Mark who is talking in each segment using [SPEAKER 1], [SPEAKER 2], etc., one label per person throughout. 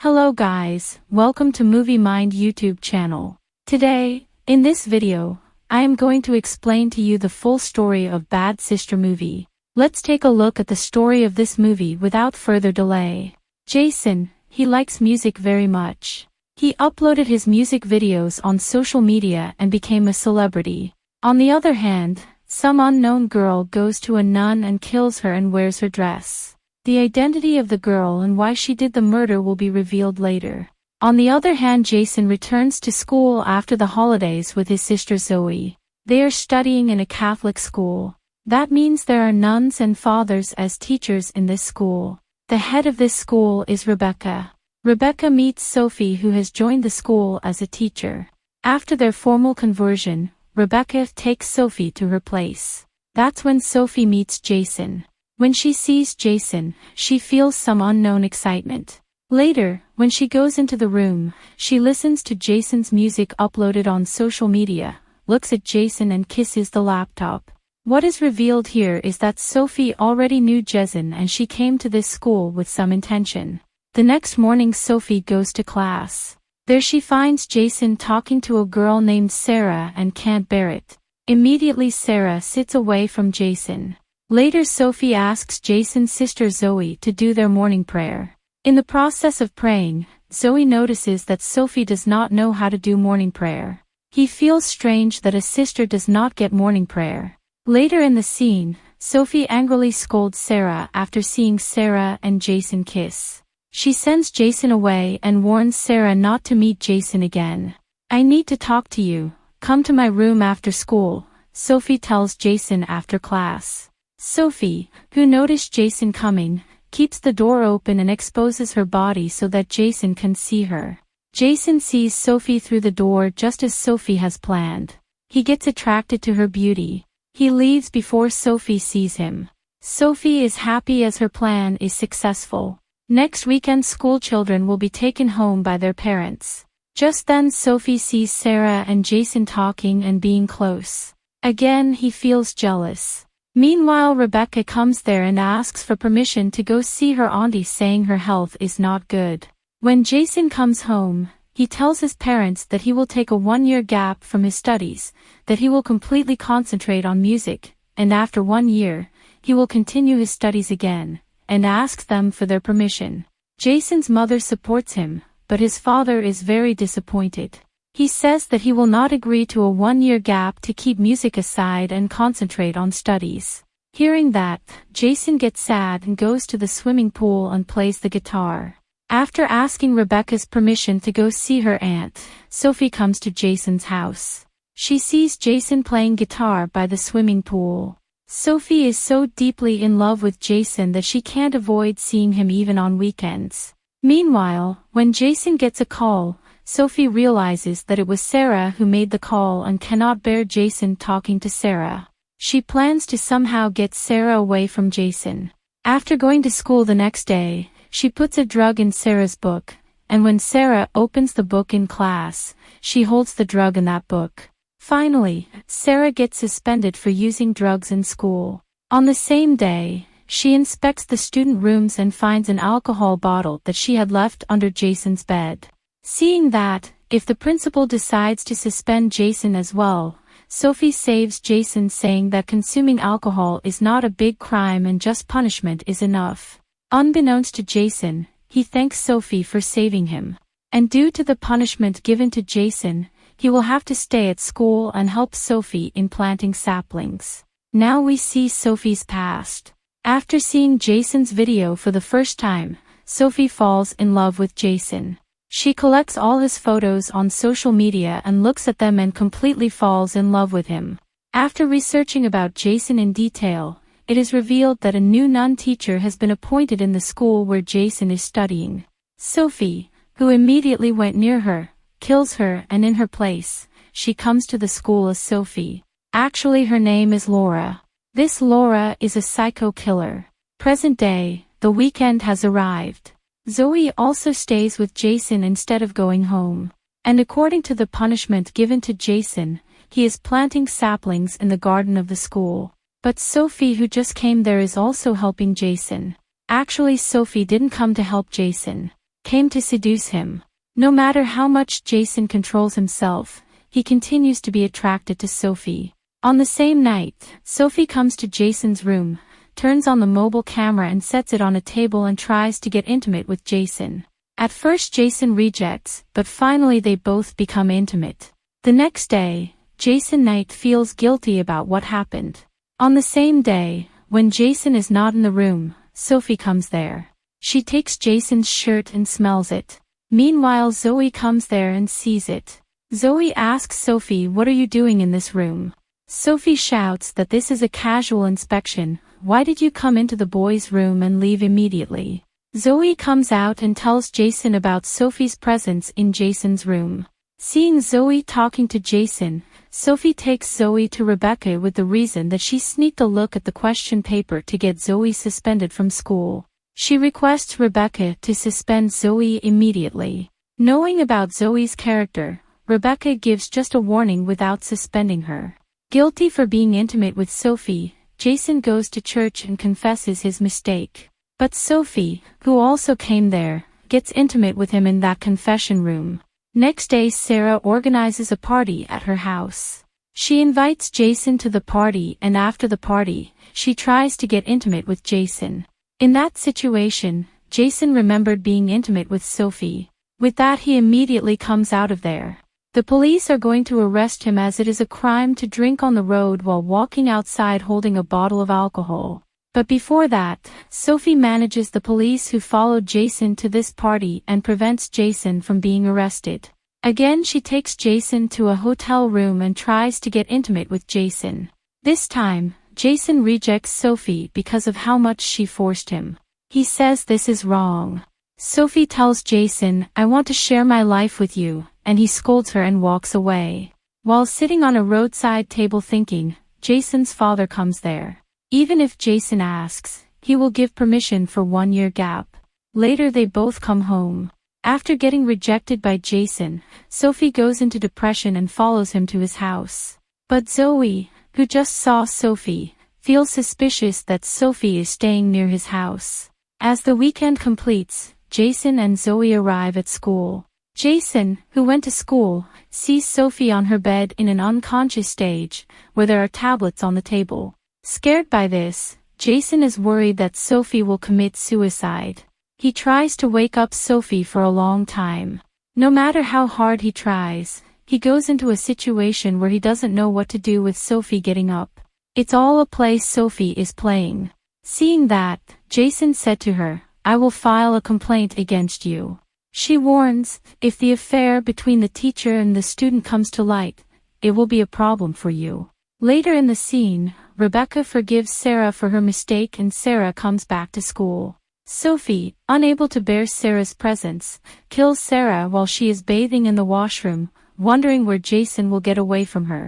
[SPEAKER 1] Hello guys, welcome to Movie Mind YouTube channel. Today, in this video, I am going to explain to you the full story of Bad Sister movie. Let's take a look at the story of this movie without further delay. Jason, he likes music very much. He uploaded his music videos on social media and became a celebrity. On the other hand, some unknown girl goes to a nun and kills her and wears her dress. The identity of the girl and why she did the murder will be revealed later. On the other hand, Jason returns to school after the holidays with his sister Zoe. They are studying in a Catholic school. That means there are nuns and fathers as teachers in this school. The head of this school is Rebecca. Rebecca meets Sophie, who has joined the school as a teacher. After their formal conversion, Rebecca takes Sophie to her place. That's when Sophie meets Jason. When she sees Jason, she feels some unknown excitement. Later, when she goes into the room, she listens to Jason's music uploaded on social media, looks at Jason and kisses the laptop. What is revealed here is that Sophie already knew Jason and she came to this school with some intention. The next morning Sophie goes to class. There she finds Jason talking to a girl named Sarah and can't bear it. Immediately Sarah sits away from Jason. Later Sophie asks Jason's sister Zoe to do their morning prayer. In the process of praying, Zoe notices that Sophie does not know how to do morning prayer. He feels strange that a sister does not get morning prayer. Later in the scene, Sophie angrily scolds Sarah after seeing Sarah and Jason kiss. She sends Jason away and warns Sarah not to meet Jason again. "I need to talk to you. Come to my room after school," Sophie tells Jason after class. Sophie, who noticed Jason coming, keeps the door open and exposes her body so that Jason can see her. Jason sees Sophie through the door just as Sophie has planned. He gets attracted to her beauty. He leaves before Sophie sees him. Sophie is happy as her plan is successful. Next weekend school children will be taken home by their parents. Just then Sophie sees Sarah and Jason talking and being close. Again he feels jealous. Meanwhile Rebecca comes there and asks for permission to go see her auntie, saying her health is not good. When Jason comes home, he tells his parents that he will take a 1-year gap from his studies, that he will completely concentrate on music, and after 1 year, he will continue his studies again, and asks them for their permission. Jason's mother supports him, but his father is very disappointed. He says that he will not agree to a 1-year gap to keep music aside and concentrate on studies. Hearing that, Jason gets sad and goes to the swimming pool and plays the guitar. After asking Rebecca's permission to go see her aunt, Sophie comes to Jason's house. She sees Jason playing guitar by the swimming pool. Sophie is so deeply in love with Jason that she can't avoid seeing him even on weekends. Meanwhile, when Jason gets a call, Sophie realizes that it was Sarah who made the call and cannot bear Jason talking to Sarah. She plans to somehow get Sarah away from Jason. After going to school the next day, she puts a drug in Sarah's book, and when Sarah opens the book in class, she holds the drug in that book. Finally, Sarah gets suspended for using drugs in school. On the same day, she inspects the student rooms and finds an alcohol bottle that she had left under Jason's bed. Seeing that, if the principal decides to suspend Jason as well, Sophie saves Jason, saying that consuming alcohol is not a big crime and just punishment is enough. Unbeknownst to Jason, he thanks Sophie for saving him. And due to the punishment given to Jason, he will have to stay at school and help Sophie in planting saplings. Now we see Sophie's past. After seeing Jason's video for the first time, Sophie falls in love with Jason. She collects all his photos on social media and looks at them and completely falls in love with him. After researching about Jason in detail, it is revealed that a new nun teacher has been appointed in the school where Jason is studying. Sophie, who immediately went near her, kills her, and in her place, she comes to the school as Sophie. Actually her name is Laura. This Laura is a psycho killer. Present day, the weekend has arrived. Zoe also stays with Jason instead of going home. And according to the punishment given to Jason, he is planting saplings in the garden of the school. But Sophie, who just came there, is also helping Jason. Actually, Sophie didn't come to help Jason. came to seduce him. No matter how much Jason controls himself, he continues to be attracted to Sophie. On the same night, Sophie comes to Jason's room, turns on the mobile camera and sets it on a table and tries to get intimate with Jason. At first Jason rejects, but finally they both become intimate. The next day, Jason Knight feels guilty about what happened. On the same day, when Jason is not in the room, Sophie comes there. She takes Jason's shirt and smells it. Meanwhile Zoe comes there and sees it. Zoe asks Sophie, "What are you doing in this room?" Sophie shouts that this is a casual inspection. "Why did you come into the boys' room and leave immediately?" Zoe comes out and tells Jason about Sophie's presence in Jason's room. Seeing Zoe talking to Jason, Sophie takes Zoe to Rebecca with the reason that she sneaked a look at the question paper to get Zoe suspended from school. She requests Rebecca to suspend Zoe immediately. Knowing about Zoe's character, Rebecca gives just a warning without suspending her. Guilty for being intimate with Sophie, Jason goes to church and confesses his mistake. But Sophie, who also came there, gets intimate with him in that confession room. Next day Sarah organizes a party at her house. She invites Jason to the party and after the party, she tries to get intimate with Jason. In that situation, Jason remembered being intimate with Sophie. With that he immediately comes out of there. The police are going to arrest him as it is a crime to drink on the road while walking outside holding a bottle of alcohol. But before that, Sophie manages the police who followed Jason to this party and prevents Jason from being arrested. Again she takes Jason to a hotel room and tries to get intimate with Jason. This time, Jason rejects Sophie because of how much she forced him. He says this is wrong. Sophie tells Jason, "I want to share my life with you," and he scolds her and walks away. While sitting on a roadside table thinking, Jason's father comes there. Even if Jason asks, he will give permission for 1 year gap. Later they both come home. After getting rejected by Jason, Sophie goes into depression and follows him to his house. But Zoe, who just saw Sophie, feels suspicious that Sophie is staying near his house. As the weekend completes, Jason and Zoe arrive at school. Jason, who went to school, sees Sophie on her bed in an unconscious stage, where there are tablets on the table. Scared by this, Jason is worried that Sophie will commit suicide. He tries to wake up Sophie for a long time. No matter how hard he tries, he goes into a situation where he doesn't know what to do with Sophie getting up. It's all a play Sophie is playing. Seeing that, Jason said to her, "I will file a complaint against you." She warns, if the affair between the teacher and the student comes to light, it will be a problem for you. Later in the scene, Rebecca forgives Sarah for her mistake and Sarah comes back to school. Sophie, unable to bear Sarah's presence, kills Sarah while she is bathing in the washroom, wondering where Jason will get away from her.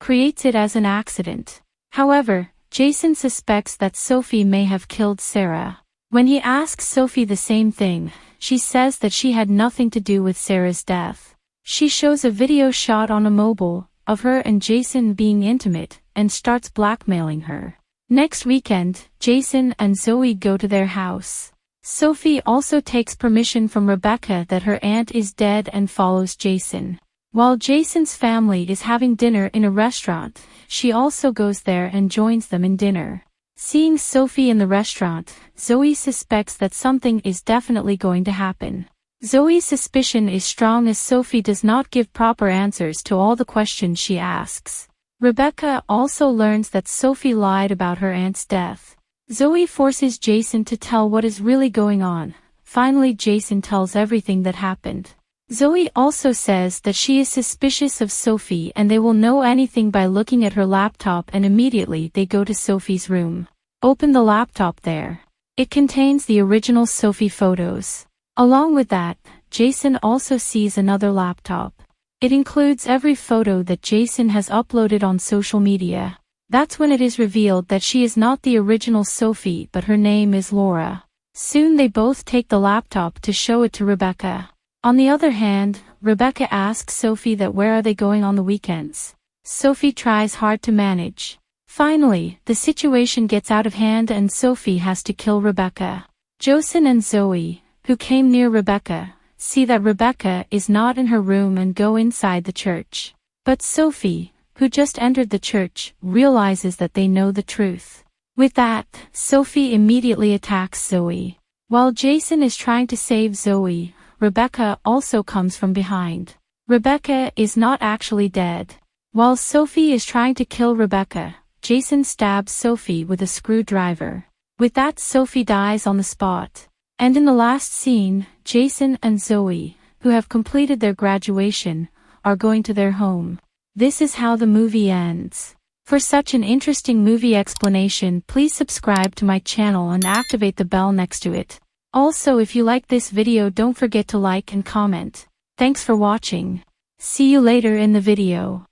[SPEAKER 1] Creates it as an accident. However, Jason suspects that Sophie may have killed Sarah. When he asks Sophie the same thing, she says that she had nothing to do with Sarah's death. She shows a video shot on a mobile, of her and Jason being intimate, and starts blackmailing her. Next weekend, Jason and Zoe go to their house. Sophie also takes permission from Rebecca that her aunt is dead and follows Jason. While Jason's family is having dinner in a restaurant, she also goes there and joins them in dinner. Seeing Sophie in the restaurant, Zoe suspects that something is definitely going to happen. Zoe's suspicion is strong as Sophie does not give proper answers to all the questions she asks. Rebecca also learns that Sophie lied about her aunt's death. Zoe forces Jason to tell what is really going on. Finally Jason tells everything that happened. Zoe also says that she is suspicious of Sophie and they will know anything by looking at her laptop, and immediately they go to Sophie's room. Open the laptop there. It contains the original Sophie photos. Along with that, Jason also sees another laptop. It includes every photo that Jason has uploaded on social media. That's when it is revealed that she is not the original Sophie but her name is Laura. Soon they both take the laptop to show it to Rebecca. On the other hand, Rebecca asks Sophie that where are they going on the weekends. Sophie tries hard to manage. Finally, the situation gets out of hand and Sophie has to kill Rebecca. Jason and Zoe, who came near Rebecca, see that Rebecca is not in her room and go inside the church. But Sophie, who just entered the church, realizes that they know the truth. With that, Sophie immediately attacks Zoe. While Jason is trying to save Zoe, Rebecca also comes from behind. Rebecca is not actually dead. While Sophie is trying to kill Rebecca, Jason stabs Sophie with a screwdriver. With that, Sophie dies on the spot. And in the last scene, Jason and Zoe, who have completed their graduation, are going to their home. This is how the movie ends. For such an interesting movie explanation, please subscribe to my channel and activate the bell next to it. Also, if you like this video, don't forget to like and comment. Thanks for watching. See you later in the video.